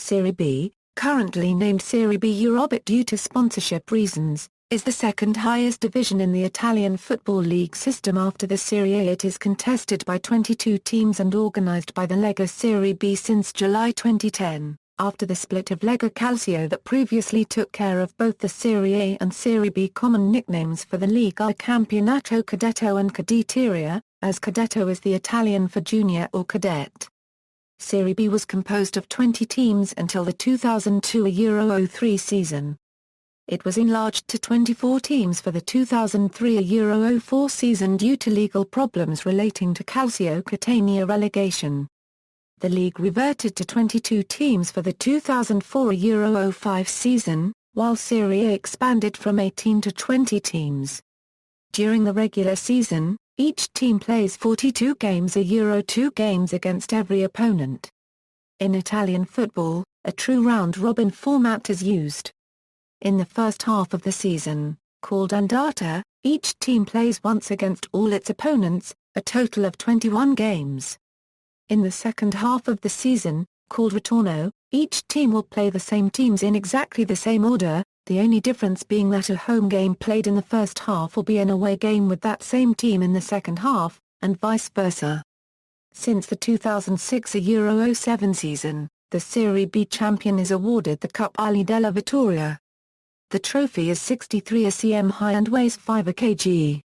Serie B, currently named Serie B Europe due to sponsorship reasons, is the second highest division in the Italian Football League system after the Serie A. It is contested by 22 teams and organized by the Lega Serie B since July 2010, after the split of Lega Calcio that previously took care of both the Serie A and Serie B. Common nicknames for the league are Campionato Cadetto and Cadetteria, as Cadetto is the Italian for junior or cadet. Serie B was composed of 20 teams until the 2002-03 season. It was enlarged to 24 teams for the 2003-04 season due to legal problems relating to Calcio Catania relegation. The league reverted to 22 teams for the 2004-05 season, while Serie A expanded from 18 to 20 teams. During the regular season, each team plays 42 games 2 games against every opponent. In Italian football, a true round-robin format is used. In the first half of the season, called andata, each team plays once against all its opponents, a total of 21 games. In the second half of the season, called ritorno, each team will play the same teams in exactly the same order, the only difference being that a home game played in the first half will be an away game with that same team in the second half, and vice versa. Since the 2006-07 season, the Serie B champion is awarded the Cup Ali della Vittoria. The trophy is 63 cm high and weighs 5 kg.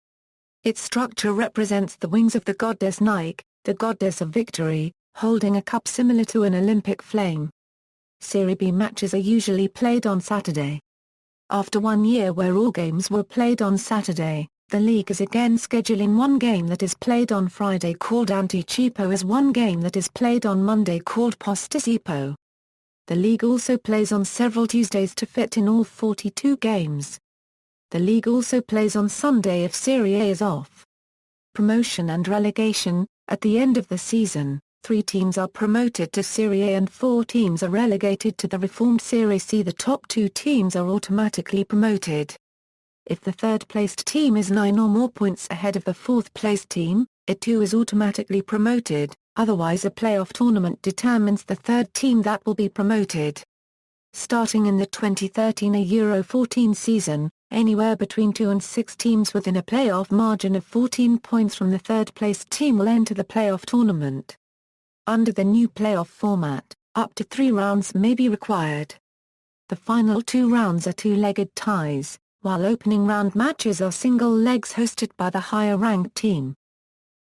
Its structure represents the wings of the goddess Nike, the goddess of victory, holding a cup similar to an Olympic flame. Serie B matches are usually played on Saturday. After 1 year where all games were played on Saturday, the league is again scheduling one game that is played on Friday called Anticipo as one game that is played on Monday called Posticipo. The league also plays on several Tuesdays to fit in all 42 games. The league also plays on Sunday if Serie A is off. Promotion and relegation. At the end of the season, 3 teams are promoted to Serie A and 4 teams are relegated to the reformed Serie C. The top 2 teams are automatically promoted. If the third-placed team is 9 or more points ahead of the fourth-placed team, it too is automatically promoted, otherwise a playoff tournament determines the third team that will be promoted. Starting in the 2013-14 season, anywhere between 2 and 6 teams within a playoff margin of 14 points from the third-placed team will enter the playoff tournament. Under the new playoff format, up to 3 rounds may be required. The final 2 rounds are 2-legged ties, while opening round matches are single legs hosted by the higher-ranked team.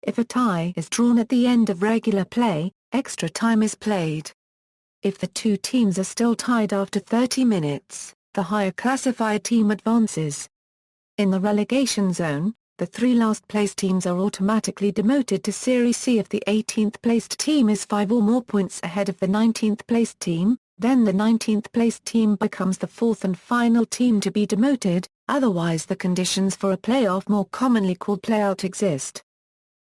If a tie is drawn at the end of regular play, extra time is played. If the 2 teams are still tied after 30 minutes, the higher classified team advances. In the relegation zone, the 3 last-placed teams are automatically demoted to Serie C if the 18th-placed team is 5 or more points ahead of the 19th-placed team, then the 19th-placed team becomes the 4th and final team to be demoted, otherwise the conditions for a playoff, more commonly called playout, exist.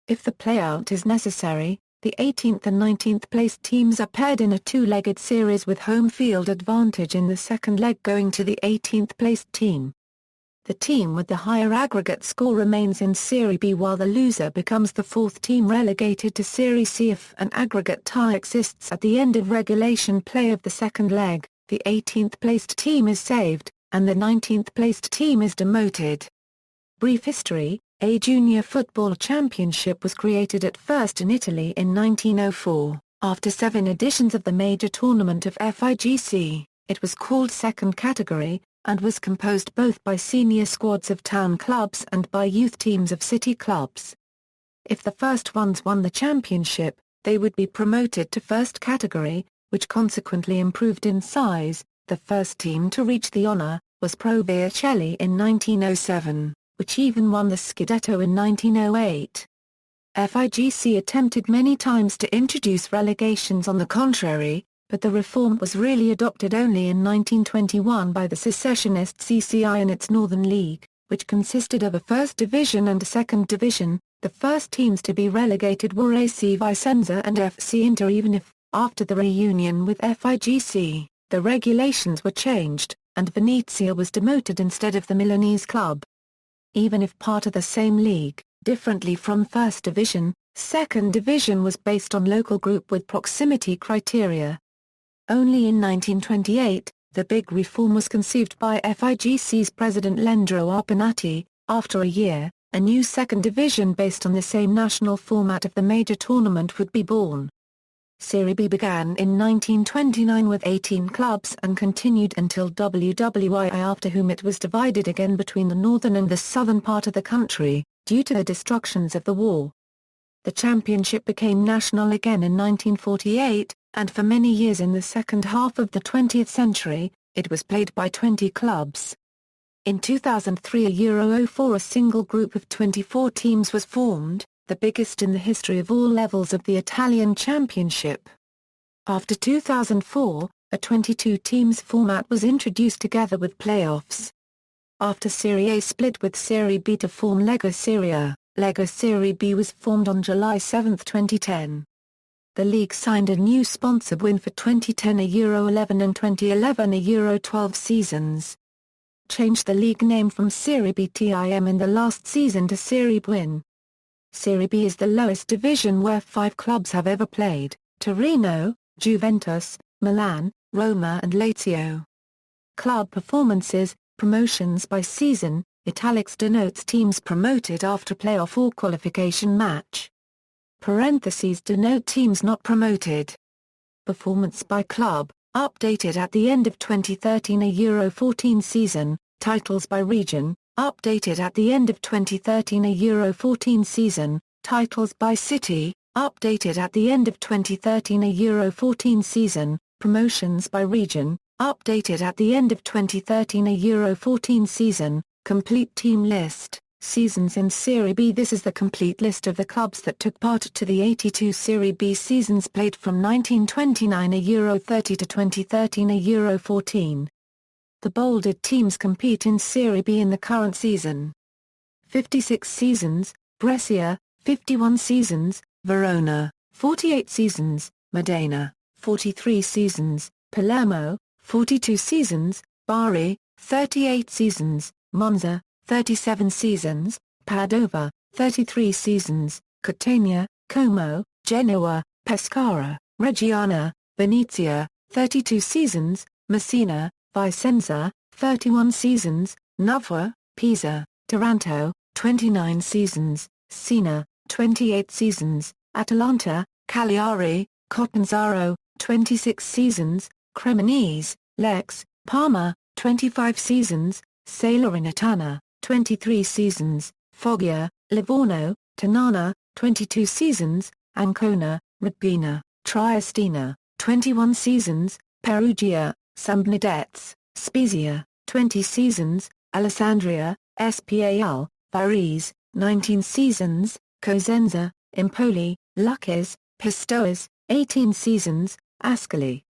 If the playout is necessary, the 18th and 19th-placed teams are paired in a 2-legged series with home field advantage in the second leg going to the 18th-placed team. The team with the higher aggregate score remains in Serie B while the loser becomes the 4th team relegated to Serie C. If an aggregate tie exists at the end of regulation play of the second leg, the 18th-placed team is saved, and the 19th-placed team is demoted. Brief history: A junior football championship was created at first in Italy in 1904, after 7 editions of the major tournament of FIGC. It was called second category, and was composed both by senior squads of town clubs and by youth teams of city clubs. If the first ones won the championship, they would be promoted to first category, which consequently improved in size. The first team to reach the honor was Pro Vercelli in 1907, which even won the Scudetto in 1908. FIGC attempted many times to introduce relegations on the contrary, but the reform was really adopted only in 1921 by the secessionist CCI in its Northern League, which consisted of a First Division and a Second Division. The first teams to be relegated were AC Vicenza and FC Inter. Even if, after the reunion with FIGC, the regulations were changed, and Venezia was demoted instead of the Milanese club. Even if part of the same league, differently from First Division, Second Division was based on local group with proximity criteria. Only in 1928, the big reform was conceived by FIGC's president Lendro Arpanati. After a year, a new second division based on the same national format of the major tournament would be born. Serie B began in 1929 with 18 clubs and continued until WWII, after whom it was divided again between the northern and the southern part of the country, due to the destructions of the war. The championship became national again in 1948, and for many years in the second half of the 20th century, it was played by 20 clubs. In 2003 a single group of 24 teams was formed, the biggest in the history of all levels of the Italian Championship. After 2004, a 22 teams format was introduced together with playoffs. After Serie A split with Serie B to form Lega Serie A, Lega Serie B was formed on July 7, 2010. The league signed a new sponsor win for 2010 a Euro 11 and 2011 a Euro 12 seasons. Changed the league name from Serie B TIM in the last season to Serie B. Serie B is the lowest division where 5 clubs have ever played: Torino, Juventus, Milan, Roma and Lazio. Club performances, promotions by season, italics denotes teams promoted after playoff or qualification match. Parentheses denote teams not promoted. Performance by club, updated at the end of 2013 a Euro 14 season, titles by region, updated at the end of 2013 a Euro 14 season, titles by city, updated at the end of 2013 a Euro 14 season, promotions by region, updated at the end of 2013 a Euro 14 season, complete team list, seasons in Serie B. This is the complete list of the clubs that took part to the 82 Serie B seasons played from 1929 a Euro 30 to 2013 a Euro 14. The bolded teams compete in Serie B in the current season. 56 seasons, Brescia, 51 seasons, Verona, 48 seasons, Modena, 43 seasons, Palermo, 42 seasons, Bari, 38 seasons, Monza, 37 seasons, Padova, 33 seasons, Catania, Como, Genoa, Pescara, Reggiana, Venezia, 32 seasons, Messina, Vicenza, 31 seasons, Novara, Pisa, Taranto, 29 seasons, Siena, 28 seasons, Atalanta, Cagliari, Catanzaro, 26 seasons, Cremonese, Lecce, Parma, 25 seasons, Salernitana, 23 seasons, Foggia, Livorno, Ternana, 22 seasons, Ancona, Rabbina, Triestina, 21 seasons, Perugia, Sampdoria, Spezia, 20 seasons, Alessandria, Spal, Varese, 19 seasons, Cosenza, Empoli, Lucchese, Pistoiese, 18 seasons, Ascoli.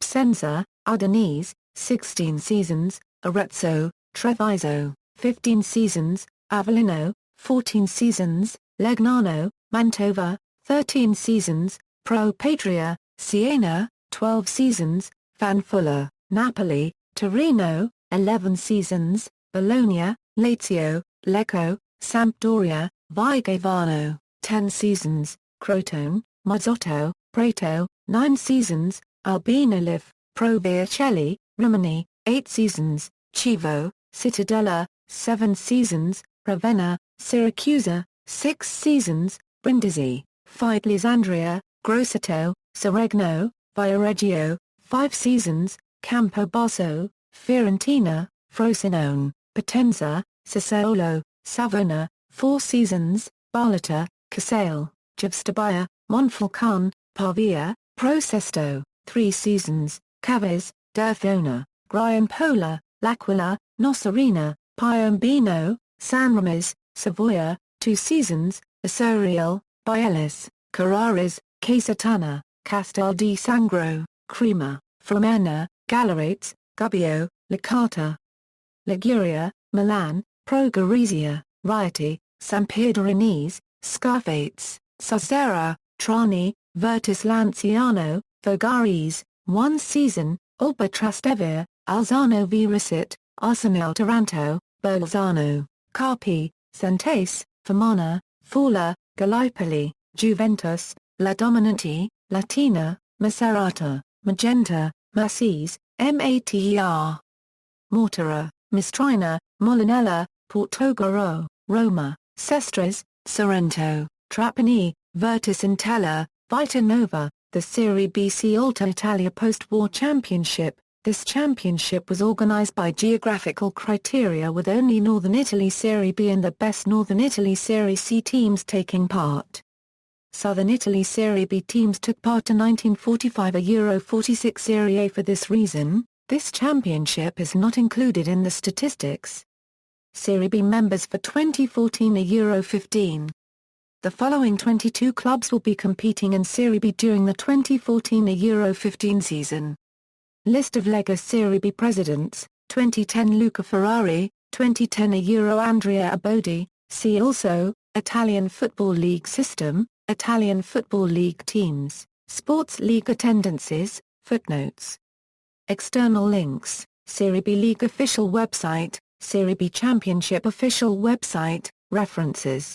Piacenza, Udinese, 16 seasons, Arezzo, Treviso, 15 seasons, Avellino, 14 seasons, Legnano, Mantova, 13 seasons, Pro Patria, Siena, 12 seasons, Fanfulla, Napoli, Torino, 11 seasons, Bologna, Lazio, Lecco, Sampdoria, Vigevano, 10 seasons, Crotone, Mazzotto, Prato, 9 seasons, Albinolive, Pro Vercelli, Rimini, 8 seasons, Chievo, Cittadella, 7 seasons, Ravenna, Siracusa, 6 seasons, Brindisi, Figliandria, Grosseto, Seregno, Viareggio, 5 seasons, Campobasso, Fiorentina, Frosinone, Potenza, Sassuolo, Savona, 4 seasons, Barletta, Casale, Giusticia, Monfalcone, Pavia, Pro Sesto, 3 seasons, Cavez, Derthona, Grianpola, L'Aquila, Nocerina, Piombino, Sanremo, Savoia, 2 seasons, Esurial, Bielis, Carraris, Casatana, Castel di Sangro, Crema, Fromenna, Galerates, Gubbio, Licata. Liguria, Milan, Pro Gorizia, Rieti, Sampdorinese, Scarfates, Sassera, Trani, Virtus Lanciano, Fogares, 1 season, Alba Trastevere, Alzano Virusit, Arsenal Taranto, Bolzano, Carpi, Santace, Fermana, Falla, Gallipoli, Juventus, La Dominante, Latina, Macerata, Magenta, Massese, Mater. Mortara, Mistrina, Molinella, Portogruaro, Roma, Sestras, Sorrento, Trapani, Virtus Entella, Vita Nova, the Serie B Alta Italia post-war championship. This championship was organized by geographical criteria with only Northern Italy Serie B and the best Northern Italy Serie C teams taking part. Southern Italy Serie B teams took part in 1945 a Euro 46 Serie A. For this reason, this championship is not included in the statistics. Serie B members for 2014 a Euro 15. The following 22 clubs will be competing in Serie B during the 2014 a Euro 15 season. List of Lega Serie B presidents: 2010 Luca Ferrari, 2010 a Euro Andrea Abodi. See also, Italian Football League system, Italian Football League teams, Sports League attendances, footnotes. External links: Serie B League official website, Serie B Championship official website, references.